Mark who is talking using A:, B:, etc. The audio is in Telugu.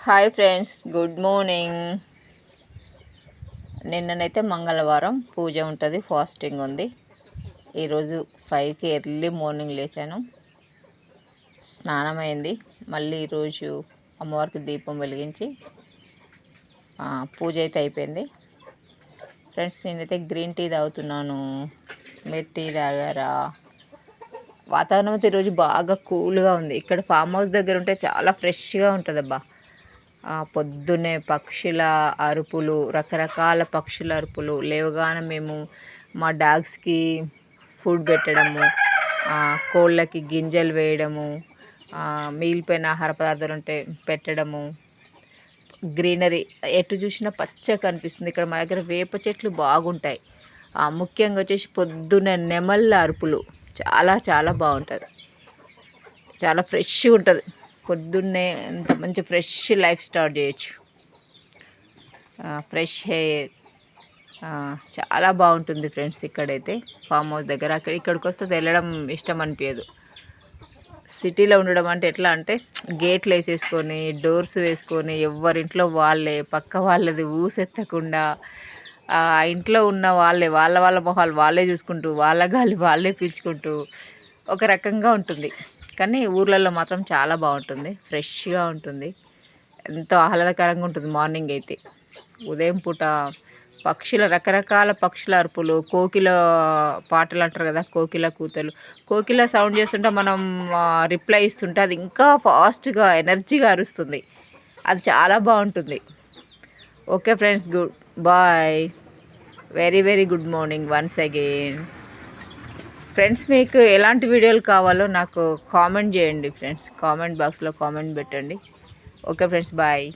A: Hi friends, good morning. నిన్ననైతే మంగళవారం పూజ ఉంటుంది, ఫాస్టింగ్ ఉంది. ఈరోజు 5కి ఎర్లీ మార్నింగ్ లేచాను, స్నానం అయింది. మళ్ళీ ఈరోజు అమ్మవారికి దీపం వెలిగించి పూజ అయితే అయిపోయింది. ఫ్రెండ్స్, నేనైతే గ్రీన్ టీ తాగుతున్నాను. మీరు టీ తాగారా? వాతావరణం అయితే ఈరోజు బాగా కూల్గా ఉంది. ఇక్కడ ఫామ్ హౌస్ దగ్గర ఉంటే చాలా ఫ్రెష్గా ఉంటుంది అబ్బా. పొద్దున్నే పక్షుల అరుపులు, రకరకాల పక్షుల అరుపులు. లేవగానే మేము మా డాగ్స్కి ఫుడ్ పెట్టడము, కోళ్ళకి గింజలు వేయడము, మిగిలిపోయిన ఆహార పదార్థాలు ఉంటే పెట్టడము. గ్రీనరీ ఎటు చూసినా పచ్చగా కనిపిస్తుంది. ఇక్కడ మా దగ్గర వేప చెట్లు బాగుంటాయి. ముఖ్యంగా వచ్చేసి పొద్దున్నే నెమళ్ళ అరుపులు చాలా చాలా బాగుంటుంది. చాలా ఫ్రెష్గా ఉంటుంది. పొద్దున్నే ఎంత మంచి ఫ్రెష్ లైఫ్ స్టార్ట్ చేయొచ్చు. ఫ్రెష్ హెయిర్ చాలా బాగుంటుంది ఫ్రెండ్స్. ఇక్కడైతే ఫామ్ హౌస్ దగ్గర ఇక్కడికి వస్తే వెళ్ళడం ఇష్టం అనిపించదు. సిటీలో ఉండడం అంటే ఎట్లా అంటే గేట్లు వేసేసుకొని, డోర్స్ వేసుకొని, ఎవరింట్లో వాళ్ళే, పక్క వాళ్ళది ఊసెత్తకుండా, ఆ ఇంట్లో ఉన్న వాళ్ళే వాళ్ళ మొహాలు వాళ్ళే చూసుకుంటూ, వాళ్ళ గాలి వాళ్ళే పీల్చుకుంటూ ఒక రకంగా ఉంటుంది. కానీ ఊర్లలో మాత్రం చాలా బాగుంటుంది, ఫ్రెష్గా ఉంటుంది, ఎంతో ఆహ్లాదకరంగా ఉంటుంది. మార్నింగ్ అయితే ఉదయం పూట పక్షుల రకరకాల పక్షుల అరుపులు, కోకిల పాటలు అంటారు కదా, కోకిల కూతలు. కోకిల సౌండ్ చేస్తుంటే మనం రిప్లై ఇస్తుంటే అది ఇంకా ఫాస్ట్గా ఎనర్జీగా అరుస్తుంది. అది చాలా బాగుంటుంది. Okay friends, good bye. Very very good morning once again. Friends, మీకు ఎలాంటి వీడియోలు కావాలో నాకు కామెంట్ చేయండి ఫ్రెండ్స్. కామెంట్ బాక్స్లో కామెంట్ పెట్టండి. Okay friends, bye.